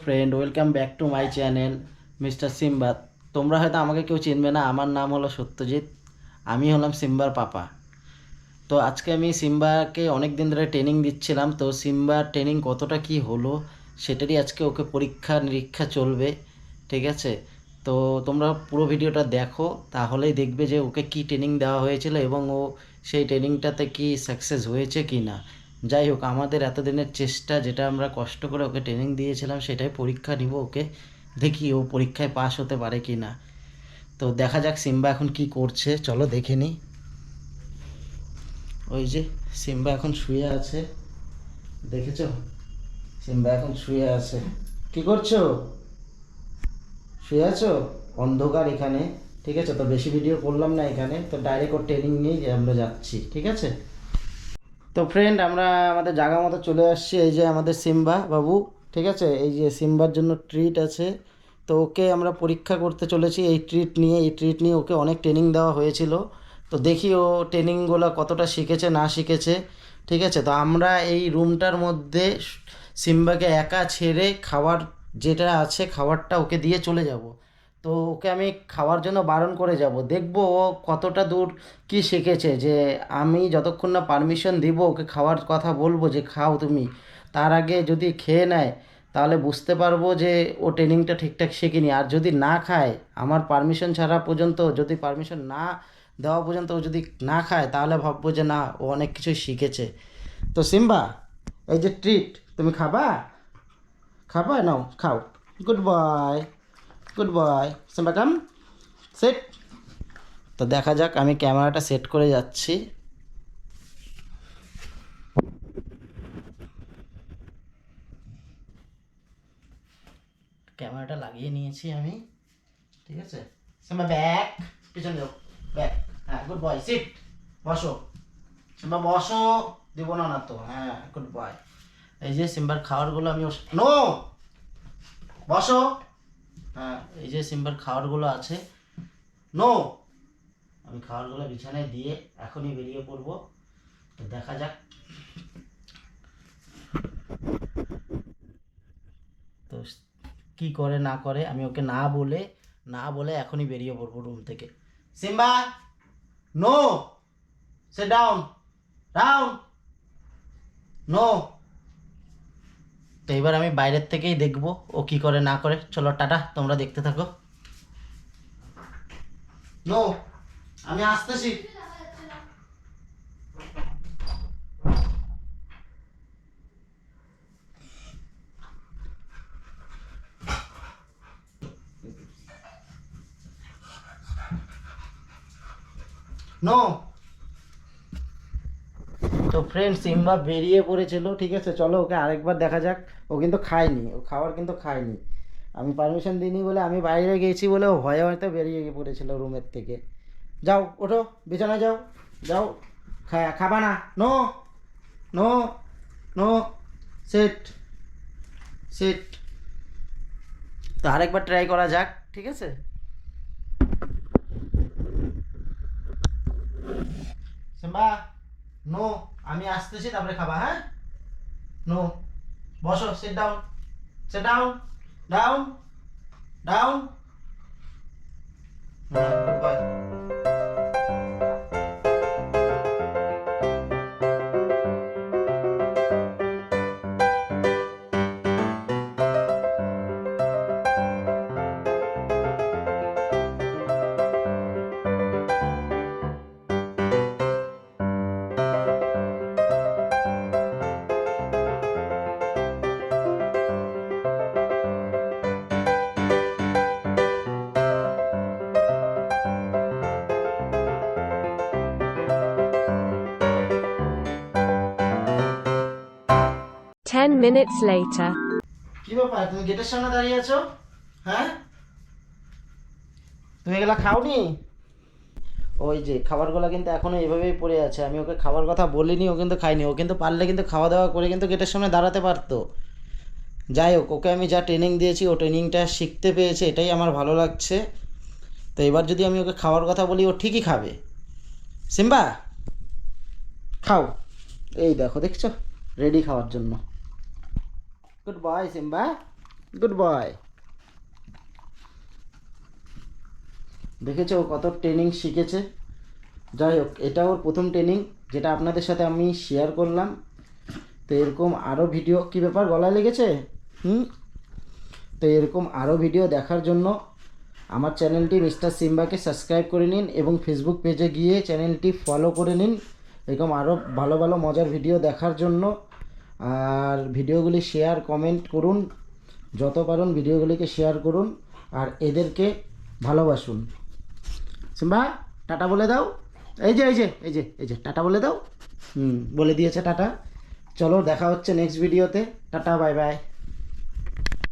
Friend, welcome back to my channel mister Simba. তোমরা হয়তো আমাকে কেউ চিনবে না, আমার নাম হলো সত্যজিৎ। আমি হলাম সিম্বার পাপা। তো আজকে আমি সিম্বাকে অনেক দিন ধরে ট্রেনিং দিচ্ছিলাম। তো সিম্বার ট্রেনিং কতটা কি হলো সেটারই আজকে ওকে পরীক্ষা নিরীক্ষা চলবে, ঠিক আছে? তো তোমরা পুরো ভিডিওটা দেখো, তাহলেই দেখবে যে ওকে কি ট্রেনিং দেওয়া হয়েছিল এবং ও সেই ট্রেনিংটাতে কি সাকসেস হয়েছে কি না। যাই হোক, আমাদের এতদিনের চেষ্টা, যেটা আমরা কষ্ট করে ওকে ট্রেনিং দিয়েছিলাম, সেটাই পরীক্ষা নিব ওকে, দেখি ও পরীক্ষায় পাশ হতে পারে কি না। তো দেখা যাক সিম্বা এখন কি করছে, চলো দেখে নিই। ওই যে সিম্বা এখন শুয়ে আছে, দেখেছো? সিম্বা এখন শুয়ে আছে। কি করছো? শুয়ে আছো? অন্ধকার এখানে, ঠিক আছে? তো বেশি ভিডিও করলাম না এখানে, তো ডাইরেক্ট ওর ট্রেনিং নিয়েই আমরা যাচ্ছি, ঠিক আছে? তো ফ্রেন্ড, আমরা আমাদের জায়গা মতো চলে আসছি। এই যে আমাদের সিম্বা বাবু, ঠিক আছে? এই যে সিম্বার জন্য ট্রিট আছে। তো ওকে আমরা পরীক্ষা করতে চলেছি এই ট্রিট নিয়ে ওকে অনেক ট্রেনিং দেওয়া হয়েছিল। তো দেখি ও ট্রেনিংগুলো কতটা শিখেছে না শিখেছে, ঠিক আছে? তো আমরা এই রুমটার মধ্যে সিম্বাকে একা ছেড়ে খাবার যেটা আছে খাবারটা ওকে দিয়ে চলে যাব। তো ওকে আমি খাওয়ার জন্য বারণ করে যাব, দেখবো ও কতটা দূর কি শিখেছে। যে আমি যতক্ষণ না পারমিশন দিব ওকে খাওয়ার কথা বলবো যে খাও তুমি, তার আগে যদি খেয়ে নেয় তাহলে বুঝতে পারবো যে ও ট্রেনিংটা ঠিকঠাক শেখেনি। আর যদি না খায়, আমার পারমিশন ছাড়া পর্যন্ত, যদি পারমিশন না দেওয়া পর্যন্ত ও যদি না খায়, তাহলে ভাববো যে না, ও অনেক কিছুই শিখেছে। তো সিম্বা, এই যে ট্রিট, তুমি খাবা? খাবা? নাও খাও। Good boy, good boy. Simba come, sit. তো দেখা যাক, আমি ক্যামেরাটা সেট করে যাচ্ছি। ক্যামেরাটা লাগিয়ে নিয়েছি আমি, ঠিক আছে? সিম্বা ব্যাক, পিছনে যাও, ব্যাক। হ্যাঁ, গুড বয়, সিট। বসো সিম্বা, বসো। দিব না না তো, হ্যাঁ, গুড বয়। এই যে সিম্বার খাবারগুলো আমি নো, বসো। হ্যাঁ, এই যে সিম্বার খাবারগুলো আছে, নো। আমি খাবারগুলো বিছানায় দিয়ে এখনই বেরিয়ে পড়বো। তো দেখা যাক। তো কি করে না করে, আমি ওকে না বলে এখনই বেরিয়ে পড়বো রুম থেকে। Simba, no, sit down, down, no. তো এবার আমি বাইরের থেকেই দেখবো ও কি করে না করে। চলো টাটা, তোমরা দেখতে থাকো। নো, আমি আসতেছি। নো। তো ফ্রেন্ড, সিম্বা বেরিয়ে পড়েছিল, ঠিক আছে? চলো ওকে আরেকবার দেখা যাক। ও কিন্তু খায়নি, ও খাবার কিন্তু খায়নি। আমি পারমিশন দিইনি বলে, আমি বাইরে গেছি বলে ও ভয়ে হয়তো বেরিয়ে পড়েছিল রুমের থেকে। যাও, ওঠো, বিছানায় যাও, যাও। খাবা না, no, no, no, set, set. তো আরেকবার ট্রাই করা যাক, ঠিক আছে? সিম্বা, নো, আমি আসতেছি, তারপরে খাবা, হ্যাঁ? নো, বসো, sit down, seat down, down, down. হ্যাঁ, গুড বাই। 10 minutes later. কি ব্যাপার, তুমি গেটের সামনে দাঁড়িয়ে আছো? হ্যাঁ, তুমি এগুলা খাওনি? ওই যে খাবারগুলো কিন্তু এখনো এভাবেই পড়ে আছে। আমি ওকে খাবার কথা বলিনি, ও কিন্তু খায়নি। ও কিন্তু পারলে কিন্তু খাওয়া দাওয়া করে কিন্তু গেটের সামনে দাঁড়াতে পারতো। যাই হোক, ওকে আমি যা ট্রেনিং দিয়েছি ও ট্রেনিংটা শিখতে পেয়েছে, এটাই আমার ভালো লাগছে। তো এবার যদি আমি ওকে খাওয়ার কথা বলি, ও ঠিকই খাবে। সিম্বা, খাও। এই দেখো, দেখছো, রেডি খাওয়ার জন্য। Good boy Simba, good boy. দেখেছো ও কত ট্রেনিং শিখেছে। যাই হোক, এটা ওর প্রথম ট্রেনিং, যেটা আপনাদের সাথে আমি শেয়ার করলাম। তো এরকম আরও ভিডিও, কী ব্যাপার গলায় লেগেছে? তো এরকম আরও ভিডিও দেখার জন্য আমার চ্যানেলটি মিস্টার সিম্বাকে সাবস্ক্রাইব করে নিন এবং ফেসবুক পেজে গিয়ে চ্যানেলটি ফলো করে নিন এরকম আরও ভালো ভালো মজার ভিডিও দেখার জন্য। আর ভিডিওগুলি শেয়ার কমেন্ট করুন, যত পারুন ভিডিওগুলিকে শেয়ার করুন আর এদেরকে ভালোবাসুন। সিম্বা টাটা বলে দাও। এই যে এই যে এই যে এই যে টাটা বলে দাও। বলে দিয়েছে টাটা। চলো দেখা হচ্ছে নেক্সট ভিডিওতে। Tata, bye bye.